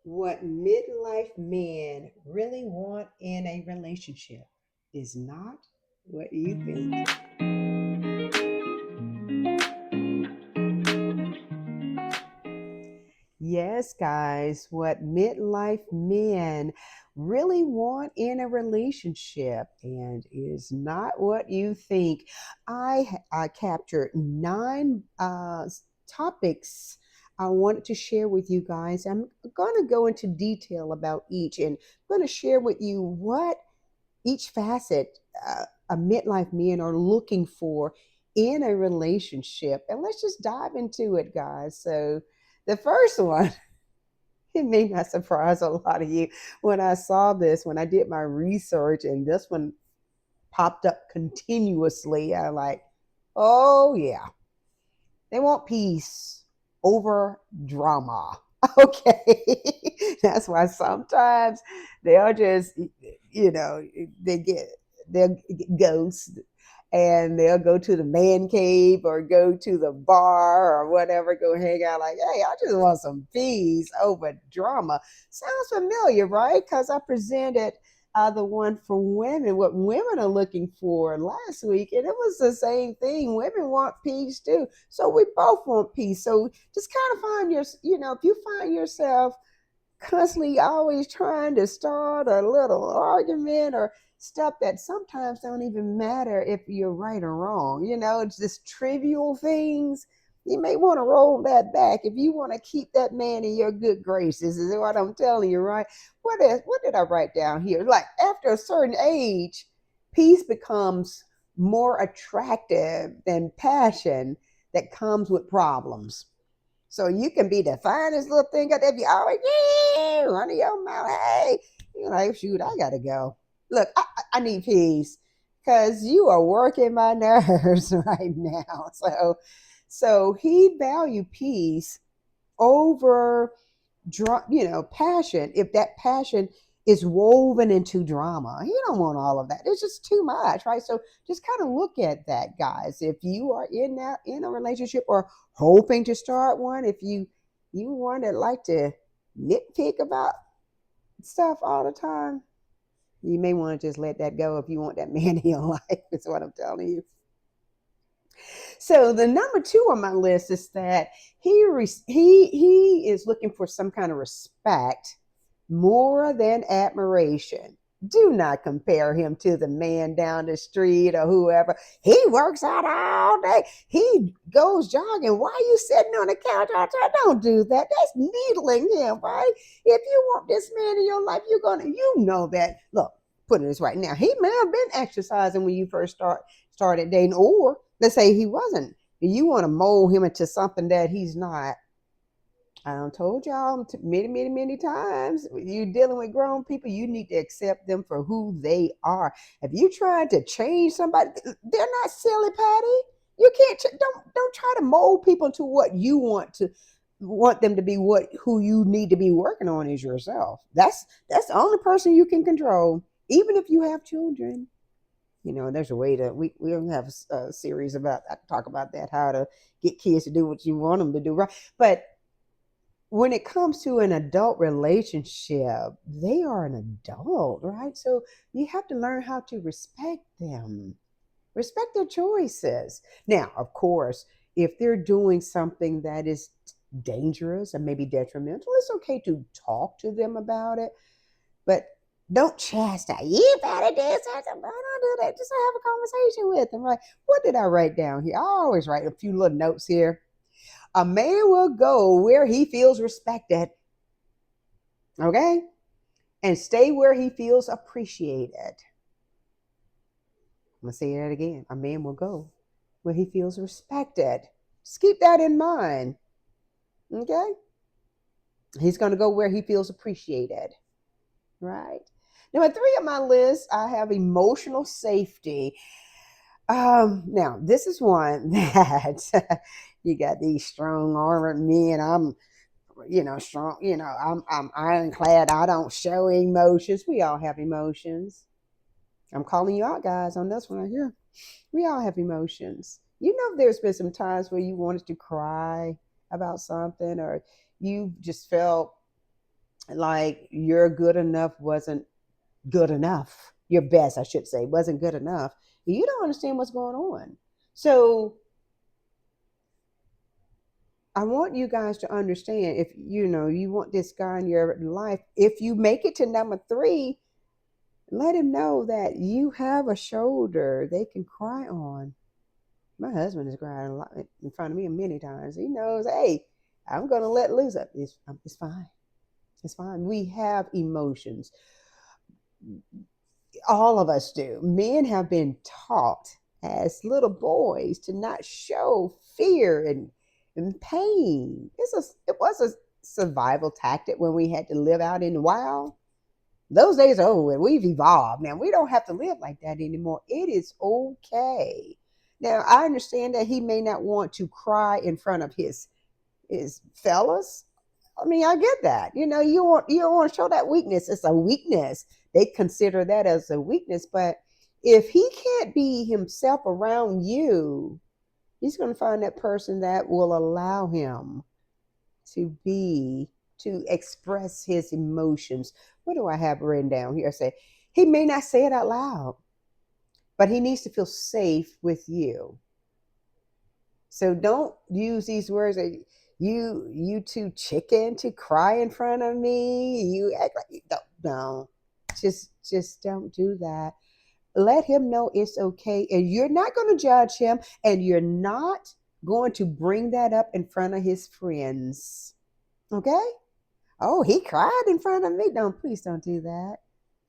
What midlife men really want in a relationship is not what you think. Yes, guys, what midlife men really want in a relationship and is not what you think. I captured nine topics I wanted to share with you guys. I'm going to go into detail about each and I'm going to share with you what each facet a midlife men are looking for in a relationship. And let's just dive into it, guys. So, the first one, it may not surprise a lot of you when I saw this, when I did my research, and this one popped up continuously. I like, oh yeah, they want peace over drama. Okay, that's why sometimes they'll just, they get they'll get ghosts and they'll go to the man cave or go to the bar or whatever, go hang out like, hey, I just want some peace over drama. Sounds familiar, right? Because I presented the one for women, what women are looking for last week, and it was the same thing. Women want peace too. So we both want peace. So just kind of find if you find yourself constantly always trying to start a little argument or stuff that sometimes don't even matter if you're right or wrong. It's just trivial things. You may want to roll that back if you want to keep that man in your good graces, is what I'm telling you, right? What did I write down here? Like after a certain age, peace becomes more attractive than passion that comes with problems. So you can be the finest little thing out there. Be always, yeah, running your mouth. Hey, you're like, shoot, I gotta go. Look, I need peace because you are working my nerves right now. So he value peace over passion. If that passion is woven into drama, you don't want all of that. It's just too much, right? So just kind of look at that, guys. If you are in a relationship or hoping to start one, if you want to like to nitpick about stuff all the time, you may want to just let that go if you want that man in your life. Is what I'm telling you. So the number two on my list is that he is looking for some kind of respect more than admiration. Do not compare him to the man down the street or whoever. He works out all day. He goes jogging. Why are you sitting on the couch all the time? Don't do that. That's needling him, right? If you want this man in your life, you know that. Look, put it this right now. He may have been exercising when you first started dating, or let's say he wasn't. You want to mold him into something that he's not. I done told y'all many, many, many times. You're dealing with grown people. You need to accept them for who they are. If you try to change somebody, they're not silly, Patty. You can't. Don't try to mold people to what you want them to be. What who you need to be working on is yourself. That's the only person you can control. Even if you have children, there's a way to we don't have a series about talk about that, how to get kids to do what you want them to do, right? But when it comes to an adult relationship, they are an adult, right? So you have to learn how to respect them, respect their choices. Now, of course, if they're doing something that is dangerous and maybe detrimental, it's okay to talk to them about it, but don't chastise. You better do something. Don't do that. Just have a conversation with them, right? What did I write down here? I always write a few little notes here. A man will go where he feels respected, okay? And stay where he feels appreciated. I'm going to say that again. A man will go where he feels respected. Just keep that in mind, okay? He's going to go where he feels appreciated, right? Number three on my list, I have emotional safety. Now this is one that you got these strong armored men. I'm strong, I'm ironclad. I don't show emotions. We all have emotions. I'm calling you out, guys, on this one right here. We all have emotions. There's been some times where you wanted to cry about something, or you just felt Like your good enough wasn't good enough. Your best, I should say, wasn't good enough. You don't understand what's going on. So I want you guys to understand, if you want this guy in your life, if you make it to number three, let him know that you have a shoulder they can cry on. My husband has cried a lot in front of me many times. He knows, hey, I'm going to let loose. It's fine. It's fine. We have emotions. All of us do. Men have been taught as little boys to not show fear and pain. It was a survival tactic when we had to live out in the wild. Those days are over. We've evolved. Now we don't have to live like that anymore. It is okay. Now I understand that he may not want to cry in front of his fellas. I mean, I get that. You don't want to show that weakness. It's a weakness. They consider that as a weakness. But if he can't be himself around you, he's going to find that person that will allow him to be to express his emotions. What do I have written down here? I say he may not say it out loud, but he needs to feel safe with you. So don't use these words that you too chicken to cry in front of me. You act like you don't. No, just don't do that. Let him know it's okay, and you're not going to judge him, and you're not going to bring that up in front of his friends. Okay? Oh, he cried in front of me. Don't please don't do that.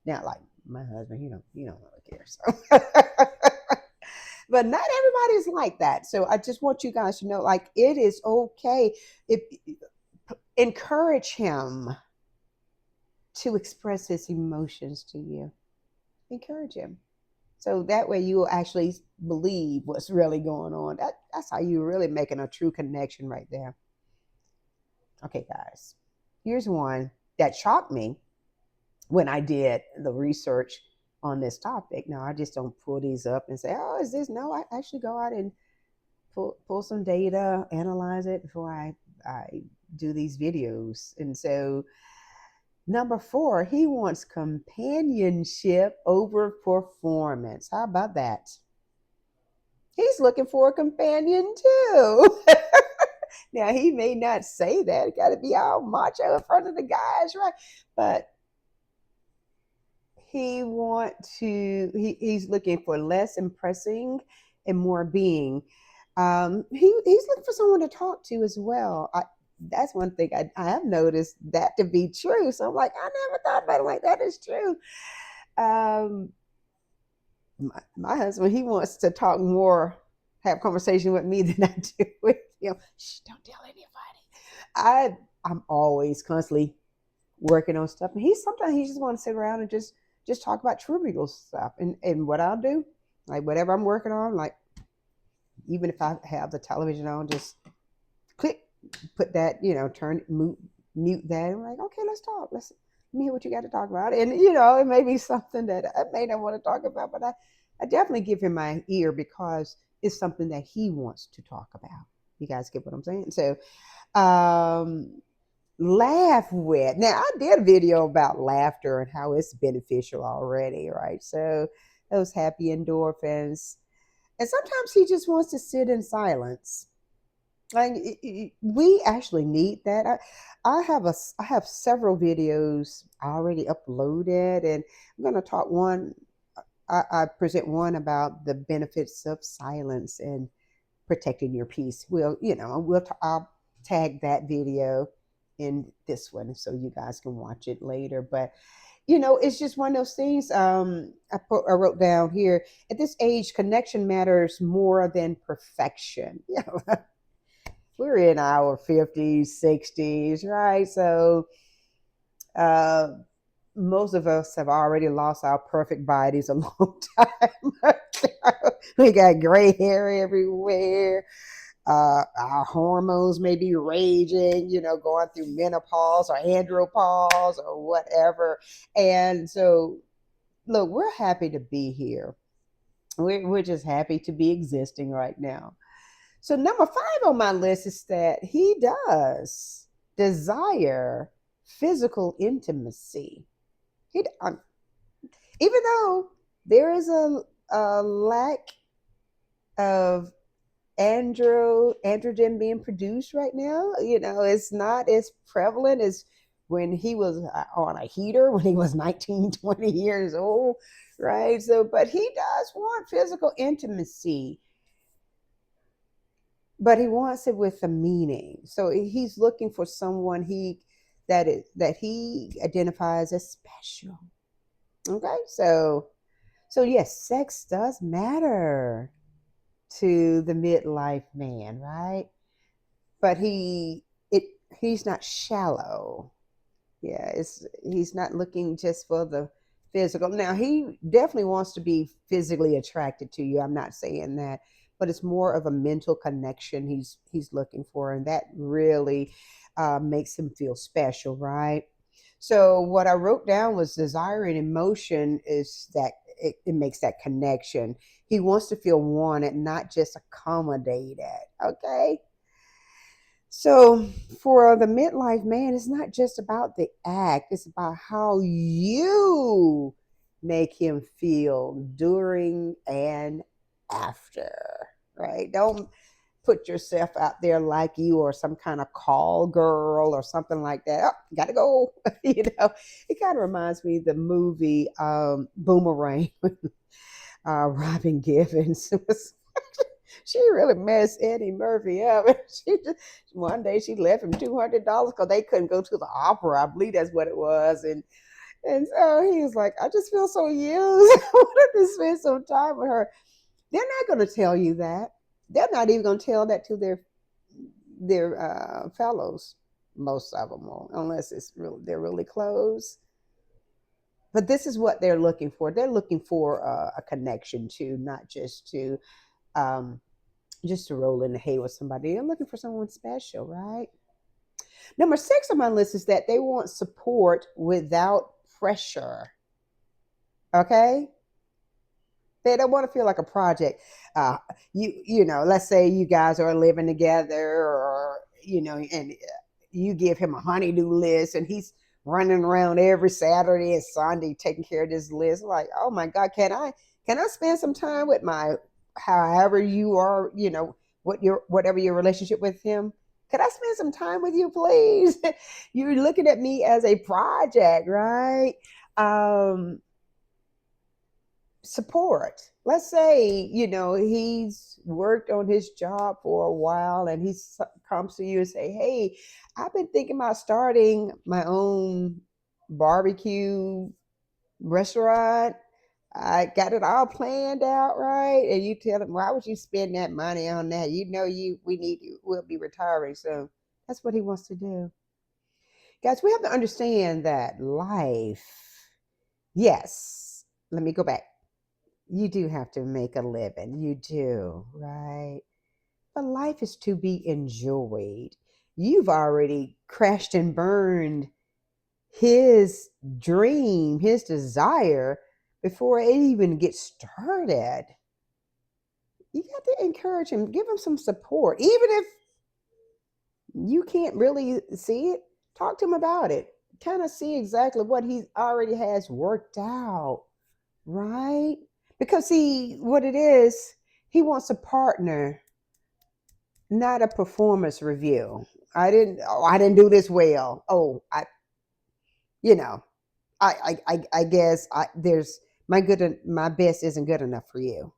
Now, like my husband, you don't really care. So but not everybody's like that. So I just want you guys to know, like, it is okay. If encourage him to express his emotions to you. Encourage him. So that way you will actually believe what's really going on. That's how you're really making a true connection right there. Okay, guys. Here's one that shocked me when I did the research on this topic. Now, I just don't pull these up and say, oh, is this? No, I actually go out and pull some data, analyze it before I do these videos. And so, number 4, he wants companionship over performance. How about that? He's looking for a companion too. Now, he may not say that. It got to be all macho in front of the guys, right? But he's looking for less impressing and more being. He's looking for someone to talk to as well. That's one thing I have noticed that to be true. So I'm like, I never thought about it like that is true. Um, my husband, he wants to talk more, have conversation with me than I do with him. Shh, don't tell anybody. I'm always constantly working on stuff, and sometimes he just want to sit around and just talk about trivial stuff. And what I'll do, like whatever I'm working on, like even if I have the television on, just click, put that, turn mute that. I'm like, okay, let's talk. Let me hear what you got to talk about. And it may be something that I may not want to talk about, but I definitely give him my ear because it's something that he wants to talk about. You guys get what I'm saying? So, laugh with. Now, I did a video about laughter and how it's beneficial already, right? So, those happy endorphins. And sometimes he just wants to sit in silence. Like we actually need that. I have several videos already uploaded, and I'm going to talk one. I present one about the benefits of silence and protecting your peace. I'll tag that video in this one so you guys can watch it later. But it's just one of those things. I wrote down here, at this age, connection matters more than perfection. We're in our 50s, 60s, right? So uh, most of us have already lost our perfect bodies a long time. We got gray hair everywhere. Our hormones may be raging, going through menopause or andropause or whatever. And so, look, we're happy to be here. We're just happy to be existing right now. So, number 5 on my list is that he does desire physical intimacy. He, even though there is a lack of androgen being produced right now, it's not as prevalent as when he was on a heater when he was 19, 20 years old, right? So, but he does want physical intimacy, but he wants it with a meaning. So he's looking for someone that he identifies as special. Okay, so yes, sex does matter to the midlife man, right? But it he's not shallow. Yeah, it's he's not looking just for the physical. Now he definitely wants to be physically attracted to you. I'm not saying that, but it's more of a mental connection he's looking for, and that really makes him feel special, right? So what I wrote down was desire and emotion is that it makes that connection. He wants to feel wanted, not just accommodated. Okay. So for the midlife man, it's not just about the act, it's about how you make him feel during and after, right? Don't put yourself out there like you or some kind of call girl or something like that. Oh, gotta go. It kind of reminds me of the movie Boomerang with Robin Givens. She really messed Eddie Murphy up. She just one day she left him $200 because they couldn't go to the opera. I believe that's what it was, and so he was like, "I just feel so used. I wanted to spend some time with her." They're not going to tell you that. They're not even going to tell that to their fellows. Most of them won't, unless they're really close. But this is what they're looking for. They're looking for a connection to, not um, just to roll in the hay with somebody. They're looking for someone special, right? Number 6 on my list is that they want support without pressure. Okay, they don't want to feel like a project. Let's say you guys are living together, or and you give him a honeydew list, and he's running around every Saturday and Sunday taking care of this list. Like, oh my God, can I spend some time with my, however you are, whatever your relationship with him? Could I spend some time with you, please? You're looking at me as a project, right? Um, Support. Let's say, he's worked on his job for a while and comes to you and say, "Hey, I've been thinking about starting my own barbecue restaurant. I got it all planned out, right?" And you tell him, "Why would you spend that money on that? We'll be retiring soon." That's what he wants to do. Guys, we have to understand that life, yes, let me go back. You do have to make a living. You do, right? But life is to be enjoyed. You've already crashed and burned his dream, his desire before it even gets started. You got to encourage him, give him some support. Even if you can't really see it, talk to him about it. Kind of see exactly what he already has worked out, right? Because see, what it is, he wants a partner, not a performance review. I didn't do this well. Oh, you know, I guess there's my best isn't good enough for you.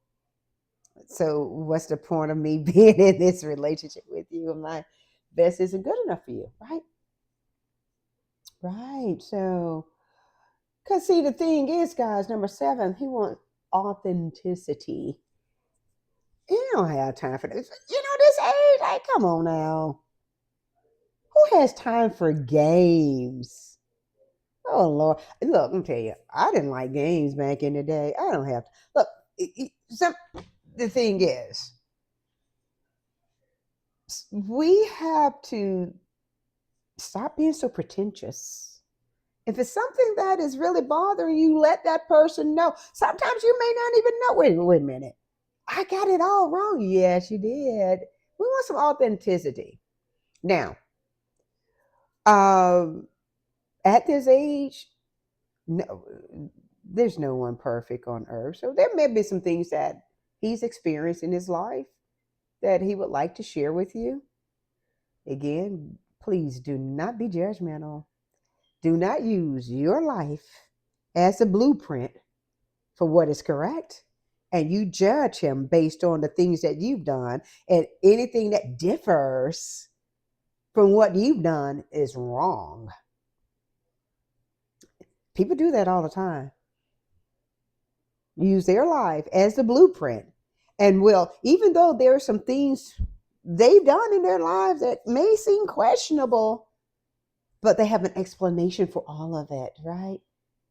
So what's the point of me being in this relationship with you? And my best isn't good enough for you, right? Right. So, because see, the thing is, guys, number 7, he wants authenticity. You don't have time for this. This age, like, come on now. Who has time for games? Oh Lord, look, let me tell you, I didn't like games back in the day. I don't have to look. The thing is, we have to stop being so pretentious. If it's something that is really bothering you, let that person know. Sometimes you may not even know. Wait a minute. I got it all wrong. Yes, you did. We want some authenticity. Now, um, At this age, no, there's no one perfect on earth. So there may be some things that he's experienced in his life that he would like to share with you. Again, please do not be judgmental. Do not use your life as a blueprint for what is correct. And you judge him based on the things that you've done, and anything that differs from what you've done is wrong. People do that all the time. Use their life as the blueprint. And will, even though there are some things they've done in their lives that may seem questionable, but they have an explanation for all of it, right?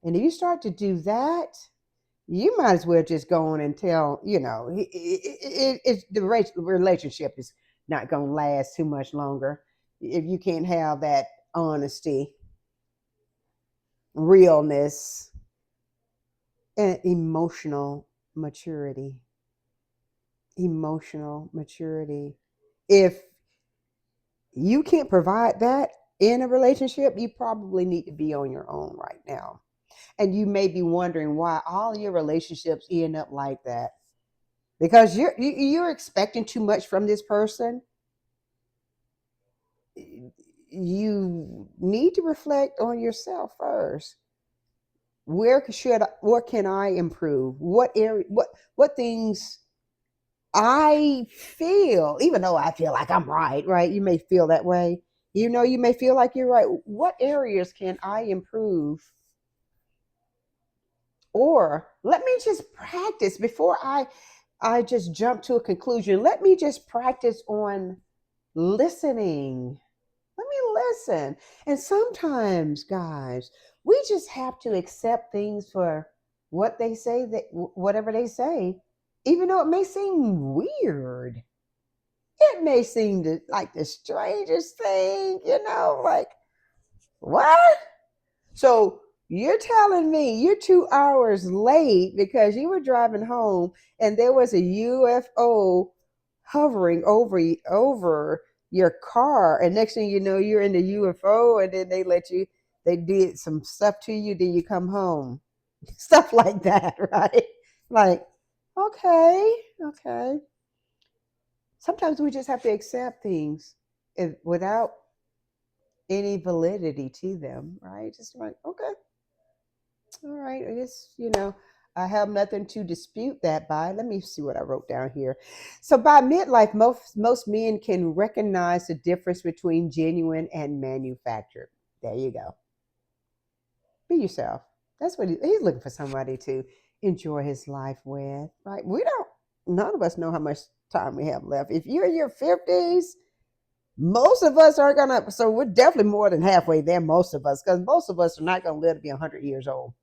And if you start to do that, you might as well just go on and tell, the relationship is not going to last too much longer if you can't have that honesty, realness, and emotional maturity. Emotional maturity. If you can't provide that in a relationship, you probably need to be on your own right now. And you may be wondering why all your relationships end up like that. Because you're expecting too much from this person. You need to reflect on yourself first. What can I improve? What things I feel, even though I feel like I'm right? You may feel that way. You may feel like you're right. What areas can I improve? Or let me just practice before I just jump to a conclusion. Let me just practice on listening. Let me listen. And sometimes, guys, we just have to accept things for what they say, that whatever they say, even though it may seem weird. It may seem like the strangest thing, like, what? So you're telling me you're 2 hours late because you were driving home and there was a UFO hovering over your car, and next thing you know, you're in the UFO, and then they did some stuff to you, then you come home, stuff like that, right? Like, okay, okay. Sometimes we just have to accept things without any validity to them, right? Just like, okay, all right, I guess, I have nothing to dispute that by. Let me see what I wrote down here. So by midlife, most men can recognize the difference between genuine and manufactured. There you go. Be yourself. That's what he's looking for, somebody to enjoy his life with, right? None of us know how much time we have left. If you're in your 50s, most of us are gonna, so we're definitely more than halfway there, most of us, because most of us are not gonna live to be 100 years old.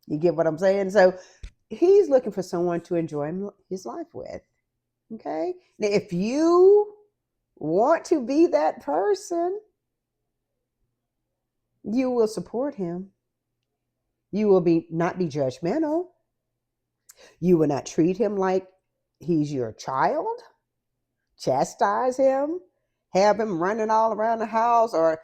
You get what I'm saying? So he's looking for someone to enjoy his life with. Okay. Now, if you want to be that person, you will support him. You will not be judgmental. You will not treat him like he's your child, chastise him, have him running all around the house, or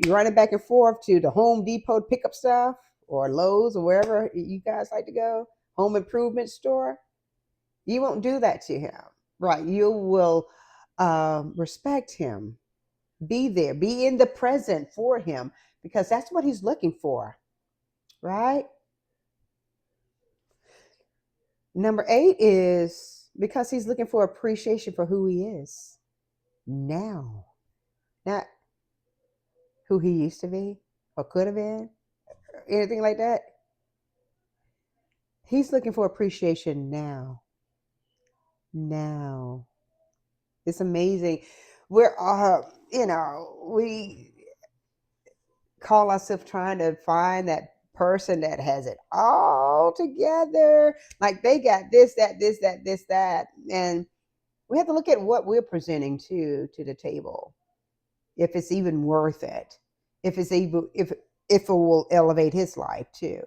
running back and forth to the Home Depot to pick up stuff, or Lowe's, or wherever you guys like to go, home improvement store. You won't do that to him, right? You will respect him, be there, be in the present for him, because that's what he's looking for, right? Number 8 is because he's looking for appreciation for who he is now, not who he used to be or could have been, anything like that. He's looking for appreciation now. Now. It's amazing. We're, we call ourselves trying to find that person that has it all together. Like they got this, that, this, that, this, that. And we have to look at what we're presenting to the table. If it's even worth it. If it will elevate his life too.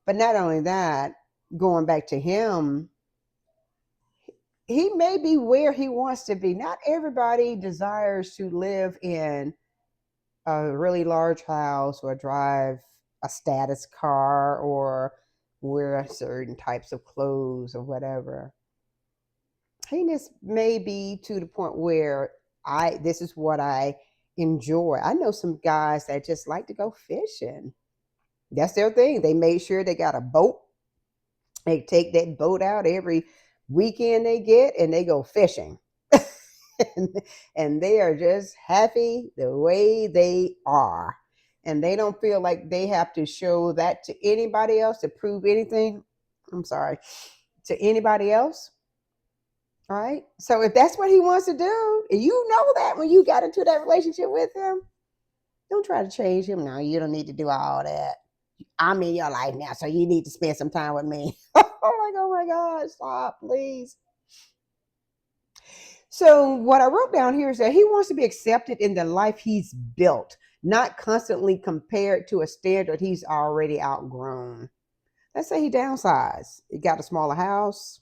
But not only that, going back to him, he may be where he wants to be. Not everybody desires to live in a really large house or drive a status car or wear certain types of clothes or whatever. He just may be to the point where this is what I enjoy. I know some guys that just like to go fishing. That's their thing. They made sure they got a boat. They take that boat out every weekend they get and they go fishing. and, and they are just happy the way they are. And they don't feel like they have to show that to anybody else to prove anything. I'm sorry, to anybody else. All right. So if that's what he wants to do, and you know that when you got into that relationship with him, don't try to change him. No, you don't need to do all that. I'm in your life now, so you need to spend some time with me. Oh my God, stop, please. So what I wrote down here is that he wants to be accepted in the life he's built, not constantly compared to a standard he's already outgrown. Let's say he downsized. He got a smaller house.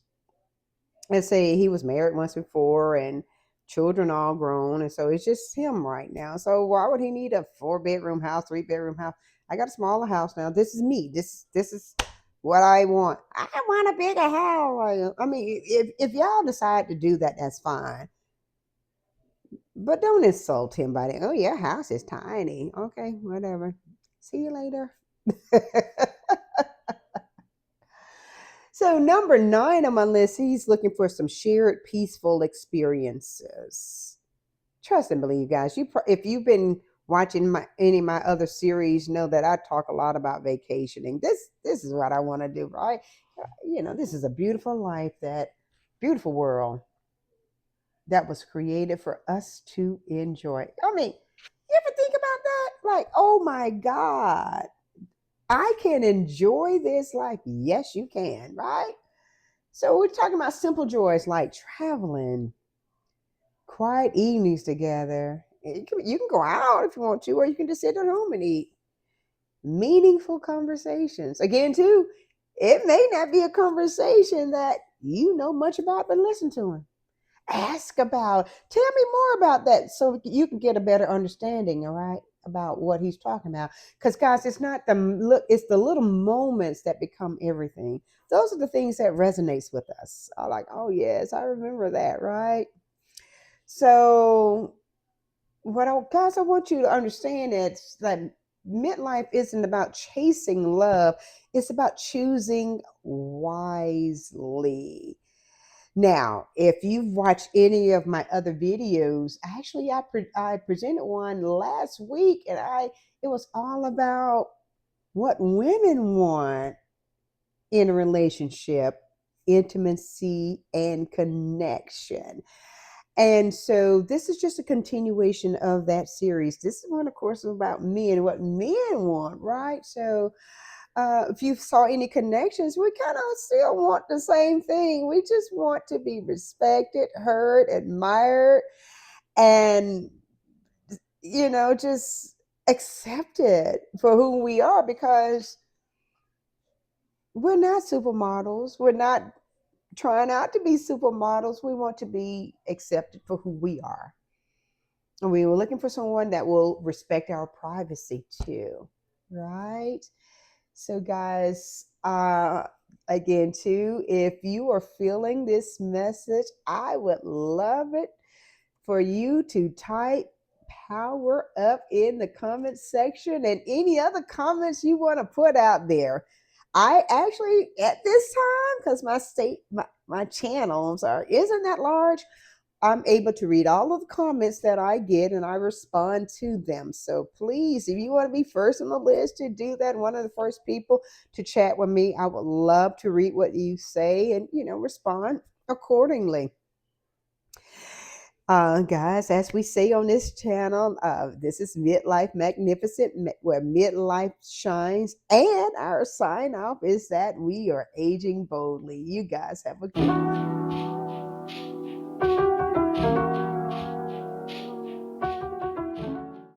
Let's say he was married once before and children all grown. And so it's just him right now. So why would he need a 4-bedroom house, 3-bedroom house? I got a smaller house now. This is me. This is what I want. I want a bigger house. I mean, if y'all decide to do that, that's fine. But don't insult him by that. Oh, your house is tiny. Okay, whatever. See you later. So number 9 on my list, he's looking for some shared peaceful experiences. Trust and believe, guys. If you've been watching any of my other series, know that I talk a lot about vacationing. This is what I want to do, right? This is a beautiful life, that beautiful world that was created for us to enjoy. I mean, you ever think about that? Like, oh my God, I can enjoy this life. Yes, you can, right? So we're talking about simple joys like traveling, quiet evenings together. You can go out if you want to, or you can just sit at home and eat. Meaningful conversations. Again, too, it may not be a conversation that you know much about, but listen to him. Ask about, tell me more about that so you can get a better understanding, all right, about what he's talking about. Because, guys, it's not it's the little moments that become everything. Those are the things that resonates with us. I like, oh yes, I remember that, right? So guys, I want you to understand that midlife isn't about chasing love. It's about choosing wisely. Now, if you've watched any of my other videos, actually, I presented one last week, and it was all about what women want in a relationship, intimacy, and connection. And so this is just a continuation of that series. This one, of course, is about men, what men want, right? So if you saw any connections, we kind of still want the same thing. We just want to be respected, heard, admired, and, just accepted for who we are, because we're not supermodels. We're not trying out to be supermodels. We want to be accepted for who we are. And we were looking for someone that will respect our privacy too, right? So, guys, again, too, if you are feeling this message, I would love it for you to type power up in the comment section and any other comments you want to put out there. I actually, at this time, because my channel, I'm sorry, isn't that large, I'm able to read all of the comments that I get and I respond to them. So please, if you want to be first on the list to do that, one of the first people to chat with me, I would love to read what you say and, respond accordingly. Guys, as we say on this channel, this is Midlife Magnificent, where midlife shines. And our sign off is that we are aging boldly. You guys have a good one.